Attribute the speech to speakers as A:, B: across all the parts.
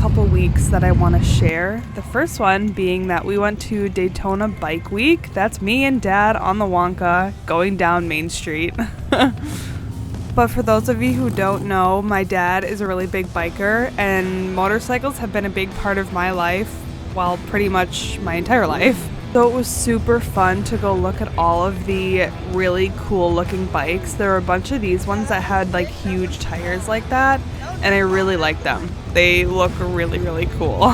A: couple weeks that I want to share. The first one being that we went to Daytona Bike Week. That's me and Dad on the Wonka going down Main Street. But for those of you who don't know, my dad is a really big biker, and motorcycles have been a big part of my life, well, pretty much my entire life. So it was super fun to go look at all of the really cool looking bikes. There were a bunch of these ones that had like huge tires like that, and I really liked them. They look really, really cool.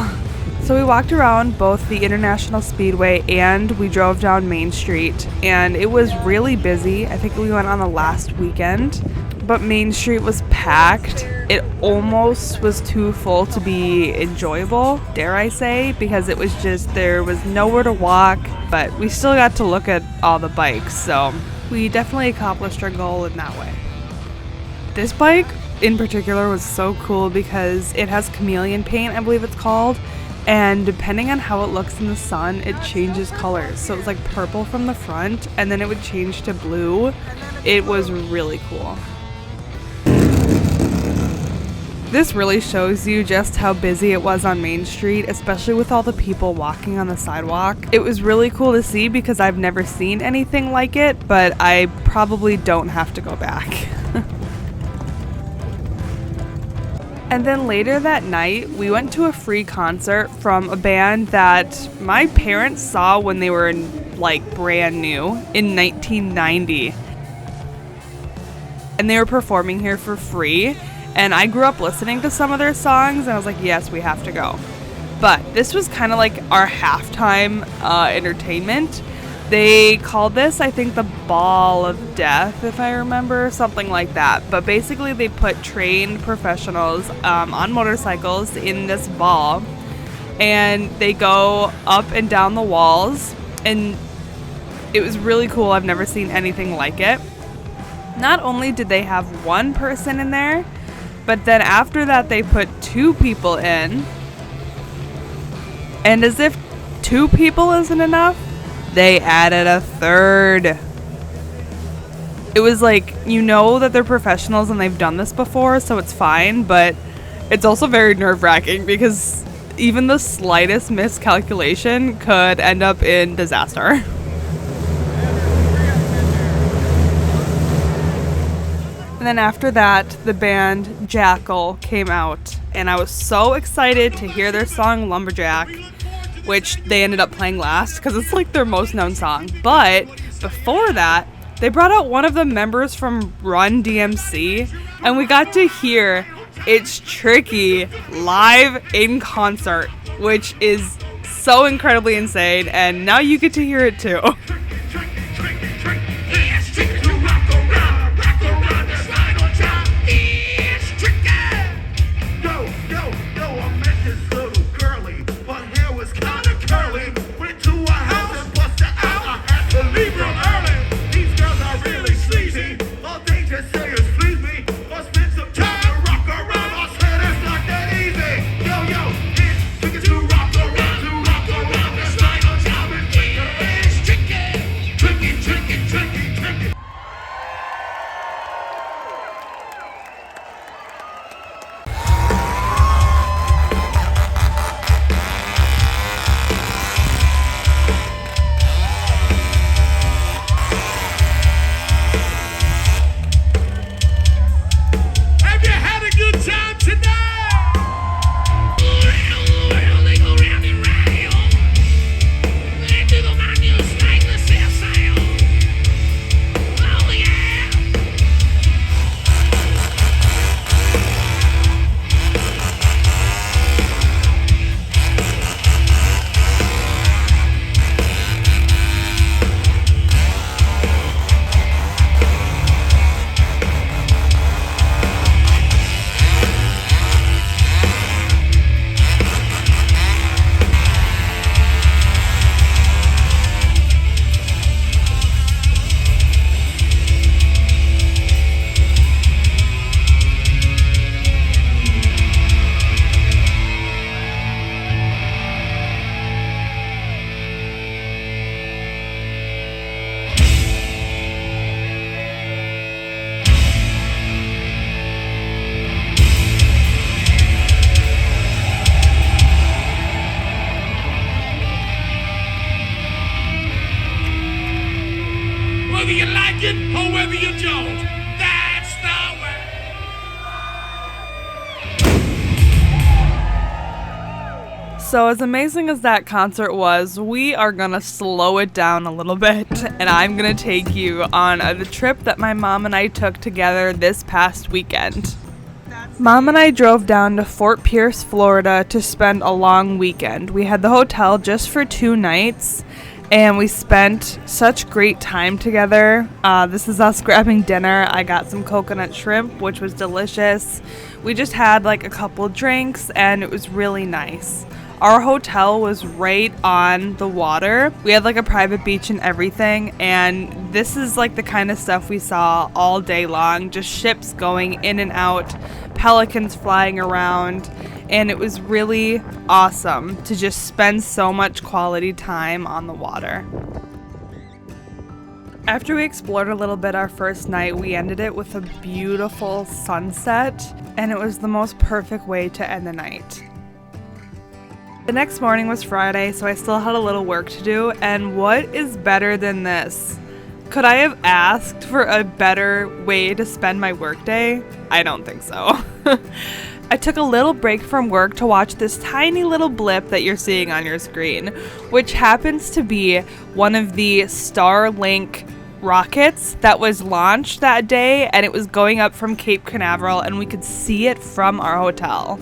A: So we walked around both the International Speedway and we drove down Main Street, and it was really busy. I think we went on the last weekend, but Main Street was packed. It almost was too full to be enjoyable, dare I say, because it was just, there was nowhere to walk, but we still got to look at all the bikes, so we definitely accomplished our goal in that way. This bike in particular was so cool because it has chameleon paint, I believe it's called, and depending on how it looks in the sun, it changes colors. So it was like purple from the front, and then it would change to blue. It was really cool. This really shows you just how busy it was on Main Street, especially with all the people walking on the sidewalk. It was really cool to see because I've never seen anything like it, but I probably don't have to go back. And then later that night, we went to a free concert from a band that my parents saw when they were like brand new in 1990. And they were performing here for free. And I grew up listening to some of their songs, and I was like, yes, we have to go. But this was kind of like our halftime entertainment. They called this, I think, the Ball of Death, if I remember, something like that. But basically, they put trained professionals on motorcycles in this ball, and they go up and down the walls, and it was really cool. I've never seen anything like it. Not only did they have one person in there, but then after that, they put two people in. And as if two people isn't enough, they added a third. It was like, you know that they're professionals and they've done this before, so it's fine, but it's also very nerve-wracking because even the slightest miscalculation could end up in disaster. And then after that, the band Jackal came out, and I was so excited to hear their song Lumberjack, which they ended up playing last because it's like their most known song. But before that, they brought out one of the members from Run DMC, and we got to hear It's Tricky live in concert, which is so incredibly insane, and now you get to hear it too.
B: Tricky. whether you like it or whether you don't. That's the way.
A: So as amazing as that concert was, we are gonna slow it down a little bit, and I'm gonna take you on the trip that my mom and I took together this past weekend. Mom and I drove down to Fort Pierce, Florida to spend a long weekend. We had the hotel just for 2 nights, and we spent such great time together. This is us grabbing dinner. I got some coconut shrimp, which was delicious. We just had like a couple drinks, and it was really nice. Our hotel was right on the water. We had like a private beach and everything, and this is like the kind of stuff we saw all day long, just ships going in and out, pelicans flying around, and it was really awesome to just spend so much quality time on the water. After we explored a little bit our first night, we ended it with a beautiful sunset, and it was the most perfect way to end the night. The next morning was Friday, so I still had a little work to do, and what is better than this? Could I have asked for a better way to spend my workday? I don't think so. I took a little break from work to watch this tiny little blip that you're seeing on your screen, which happens to be one of the Starlink rockets that was launched that day, and it was going up from Cape Canaveral, and we could see it from our hotel.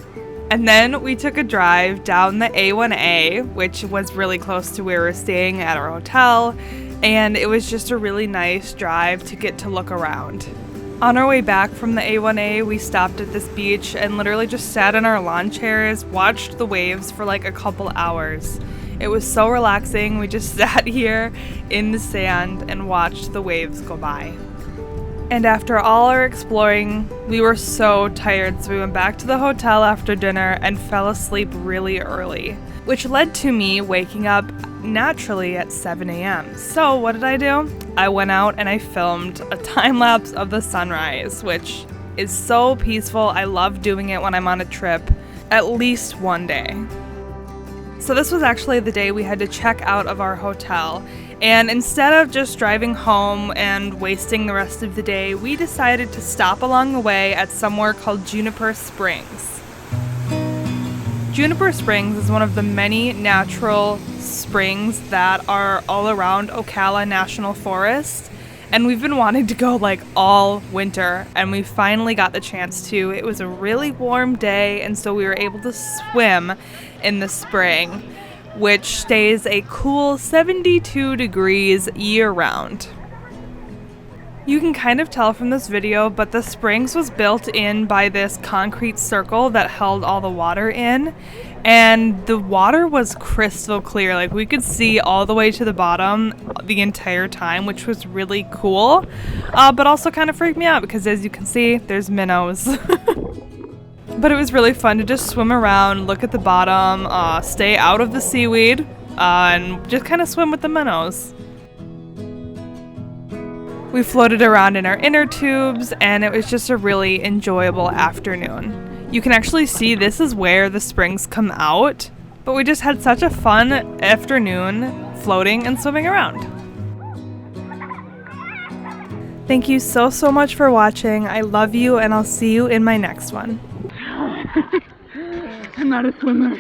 A: And then we took a drive down the A1A, which was really close to where we were staying at our hotel, and it was just a really nice drive to get to look around. On our way back from the A1A, we stopped at this beach and literally just sat in our lawn chairs, watched the waves for like a couple hours. It was so relaxing. We just sat here in the sand and watched the waves go by. And after all our exploring, we were so tired, so we went back to the hotel after dinner and fell asleep really early, which led to me waking up naturally at 7 a.m. So what did I do? I went out and I filmed a time lapse of the sunrise, which is so peaceful. I love doing it when I'm on a trip, at least one day. So this was actually the day we had to check out of our hotel. And instead of just driving home and wasting the rest of the day, we decided to stop along the way at somewhere called Juniper Springs. Juniper Springs is one of the many natural springs that are all around Ocala National Forest. And we've been wanting to go like all winter, and we finally got the chance to. It was a really warm day, and so we were able to swim in the spring, which stays a cool 72 degrees year-round. You can kind of tell from this video, but the springs was built in by this concrete circle that held all the water in, and the water was crystal clear. Like, we could see all the way to the bottom the entire time, which was really cool, but also kind of freaked me out because, as you can see, there's minnows. But it was really fun to just swim around, look at the bottom, stay out of the seaweed, and just kind of swim with the minnows. We floated around in our inner tubes, and it was just a really enjoyable afternoon. You can actually see this is where the springs come out, but we just had such a fun afternoon floating and swimming around. Thank you so much for watching. I love you, and I'll see you in my next one.
C: I'm not a swimmer.